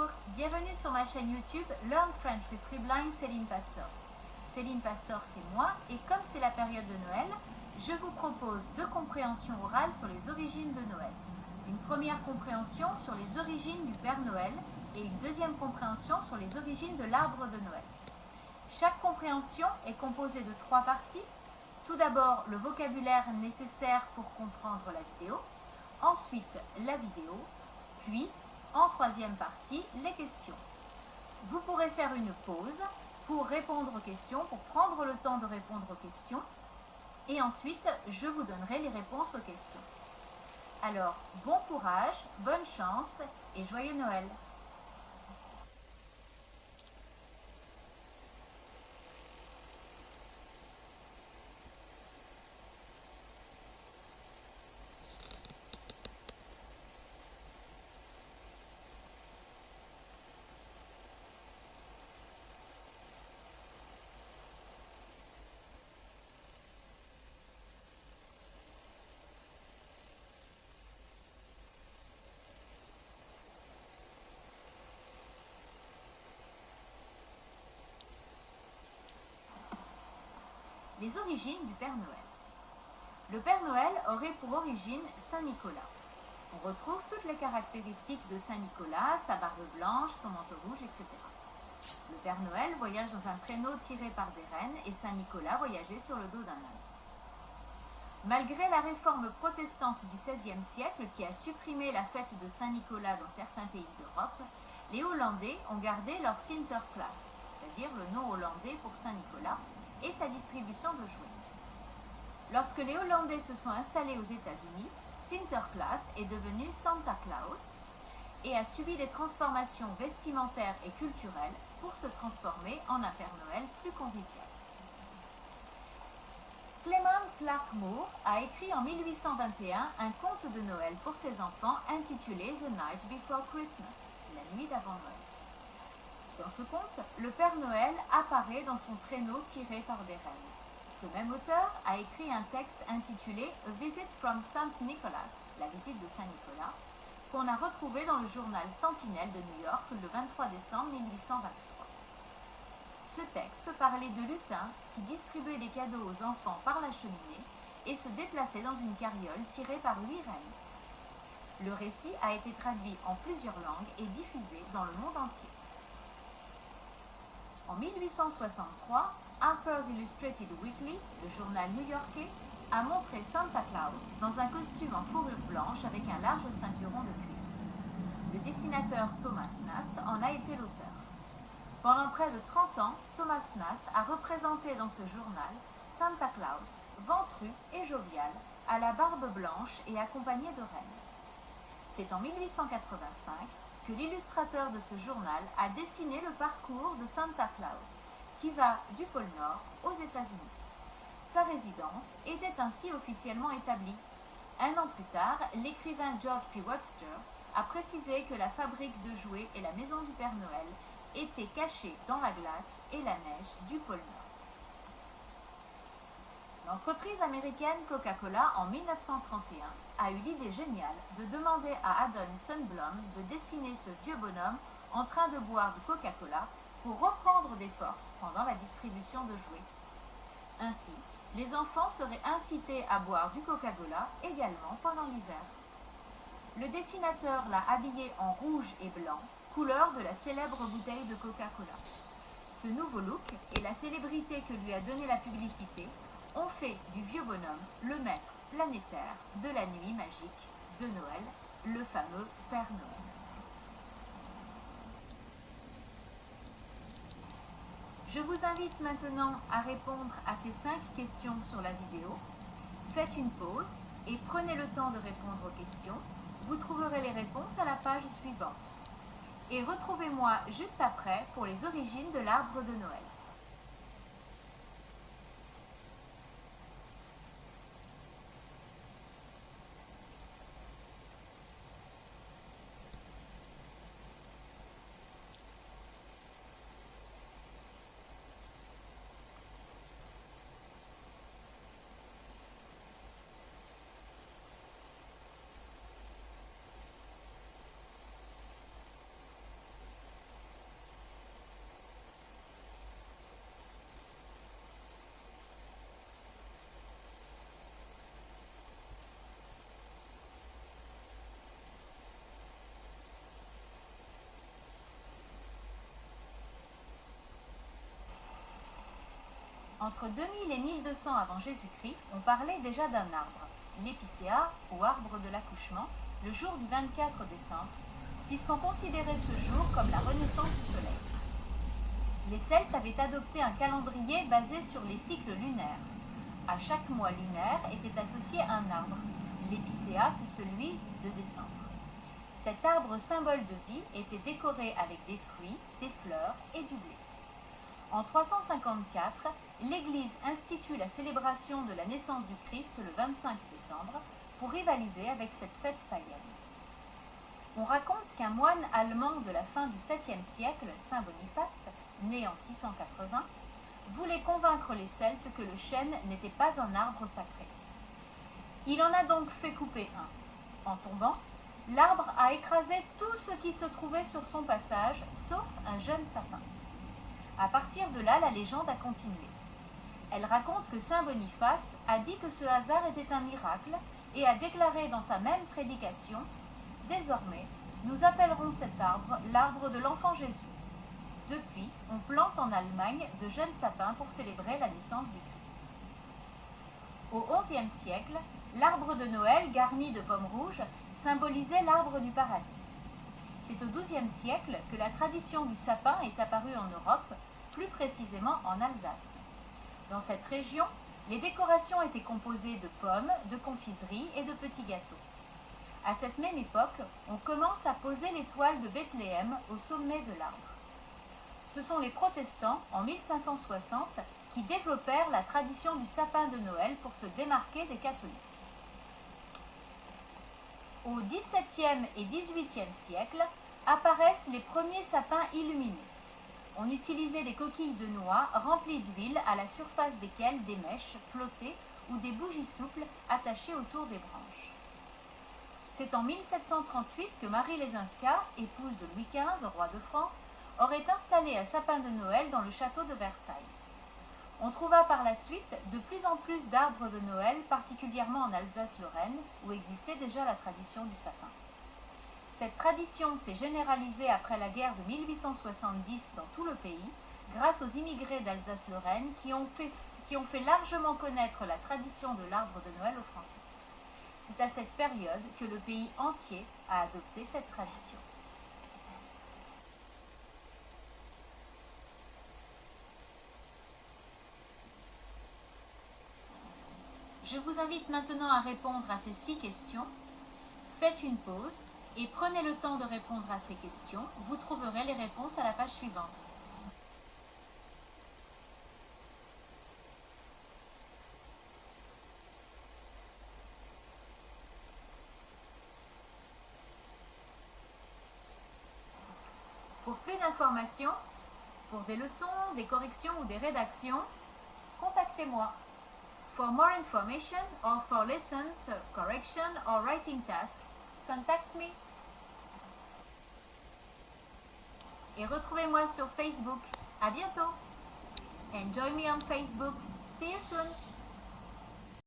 Bonjour, bienvenue sur ma chaîne YouTube Learn French with Scribline Céline Pastor. Céline Pastor, c'est moi, et comme c'est la période de Noël, je vous propose deux compréhensions orales sur les origines de Noël. Une première compréhension sur les origines du Père Noël et une deuxième compréhension sur les origines de l'arbre de Noël. Chaque compréhension est composée de trois parties. Tout d'abord, le vocabulaire nécessaire pour comprendre la vidéo, ensuite la vidéo, puis, en troisième partie, les questions. Vous pourrez faire une pause pour répondre aux questions, pour prendre le temps de répondre aux questions, et ensuite, je vous donnerai les réponses aux questions. Alors, bon courage, bonne chance et joyeux Noël! Les origines du Père Noël. Le Père Noël aurait pour origine Saint Nicolas. On retrouve toutes les caractéristiques de Saint Nicolas, sa barbe blanche, son manteau rouge, etc. Le Père Noël voyage dans un traîneau tiré par des rennes et Saint Nicolas voyageait sur le dos d'un âne. Malgré la réforme protestante du XVIe siècle qui a supprimé la fête de Saint Nicolas dans certains pays d'Europe, les Hollandais ont gardé leur Sinterklaas, c'est-à-dire le nom hollandais pour Saint Nicolas, et sa distribution de jouets. Lorsque les Hollandais se sont installés aux États-Unis, Sinterklaas est devenu Santa Claus et a subi des transformations vestimentaires et culturelles pour se transformer en un Père Noël plus convivial. Clement Clarke Moore a écrit en 1821 un conte de Noël pour ses enfants intitulé The Night Before Christmas, la nuit d'avant Noël. Dans ce conte, le Père Noël apparaît dans son traîneau tiré par des rennes. Ce même auteur a écrit un texte intitulé A Visit from St. Nicholas, la visite de Saint Nicolas, qu'on a retrouvé dans le journal Sentinelle de New York le 23 décembre 1823. Ce texte parlait de lutins qui distribuaient des cadeaux aux enfants par la cheminée et se déplaçaient dans une carriole tirée par 8 rennes. Le récit a été traduit en plusieurs langues et diffusé dans le monde entier. En 1863, Harper's Illustrated Weekly, le journal new-yorkais, a montré Santa Claus dans un costume en fourrure blanche avec un large ceinturon de cuir. Le dessinateur Thomas Nast en a été l'auteur. Pendant près de 30 ans, Thomas Nast a représenté dans ce journal Santa Claus, ventru et jovial, à la barbe blanche et accompagné de rennes. C'est en 1885 que l'illustrateur de ce journal a dessiné le parcours de Santa Claus, qui va du pôle Nord aux États-Unis. Sa résidence était ainsi officiellement établie. Un an plus tard, l'écrivain George P. Webster a précisé que la fabrique de jouets et la maison du Père Noël étaient cachées dans la glace et la neige du pôle Nord. L'entreprise américaine Coca-Cola, en 1931, a eu l'idée géniale de demander à Adon Sundblom de dessiner ce vieux bonhomme en train de boire du Coca-Cola pour reprendre des forces pendant la distribution de jouets. Ainsi, les enfants seraient incités à boire du Coca-Cola également pendant l'hiver. Le dessinateur l'a habillé en rouge et blanc, couleur de la célèbre bouteille de Coca-Cola. Ce nouveau look et la célébrité que lui a donné la publicité ont fait du vieux bonhomme le maître planétaire de la nuit magique de Noël, le fameux Père Noël. Je vous invite maintenant à répondre à ces 5 questions sur la vidéo. Faites une pause et prenez le temps de répondre aux questions. Vous trouverez les réponses à la page suivante. Et retrouvez-moi juste après pour les origines de l'arbre de Noël. Entre 2000 et 1200 avant Jésus-Christ, on parlait déjà d'un arbre, l'épicéa, ou arbre de l'accouchement, le jour du 24 décembre, puisqu'on considérait ce jour comme la renaissance du soleil. Les Celtes avaient adopté un calendrier basé sur les cycles lunaires. À chaque mois lunaire était associé un arbre. L'épicéa fut celui de décembre. Cet arbre symbole de vie était décoré avec des fruits, des fleurs et du blé. En 354, l'Église institue la célébration de la naissance du Christ le 25 décembre pour rivaliser avec cette fête païenne. On raconte qu'un moine allemand de la fin du 7e siècle, Saint Boniface, né en 680, voulait convaincre les Celtes que le chêne n'était pas un arbre sacré. Il en a donc fait couper un. En tombant, l'arbre a écrasé tout ce qui se trouvait sur son passage, sauf un jeune sapin. À partir de là, la légende a continué. Elle raconte que Saint Boniface a dit que ce hasard était un miracle et a déclaré dans sa même prédication « Désormais, nous appellerons cet arbre l'arbre de l'enfant Jésus ». Depuis, on plante en Allemagne de jeunes sapins pour célébrer la naissance du Christ. Au XIe siècle, l'arbre de Noël garni de pommes rouges symbolisait l'arbre du paradis. C'est au XIIe siècle que la tradition du sapin est apparue en Europe, plus précisément en Alsace. Dans cette région, les décorations étaient composées de pommes, de confiseries et de petits gâteaux. À cette même époque, on commence à poser l'étoile de Bethléem au sommet de l'arbre. Ce sont les protestants, en 1560, qui développèrent la tradition du sapin de Noël pour se démarquer des catholiques. Au XVIIe et XVIIIe siècle, apparaissent les premiers sapins illuminés. On utilisait des coquilles de noix remplies d'huile à la surface desquelles des mèches flottaient ou des bougies souples attachées autour des branches. C'est en 1738 que Marie Lesinska, épouse de Louis XV, roi de France, aurait installé un sapin de Noël dans le château de Versailles. On trouva par la suite de plus en plus d'arbres de Noël, particulièrement en Alsace-Lorraine, où existait déjà la tradition du sapin. Cette tradition s'est généralisée après la guerre de 1870 dans tout le pays, grâce aux immigrés d'Alsace-Lorraine qui ont fait largement connaître la tradition de l'arbre de Noël aux Français. C'est à cette période que le pays entier a adopté cette tradition. Je vous invite maintenant à répondre à ces 6 questions. Faites une pause et prenez le temps de répondre à ces questions. Vous trouverez les réponses à la page suivante. Pour plus d'informations, pour des leçons, des corrections ou des rédactions, contactez-moi. For more information or for lessons, correction or writing tasks, contact me. Et retrouvez-moi sur Facebook. À bientôt. And join me on Facebook. See you soon.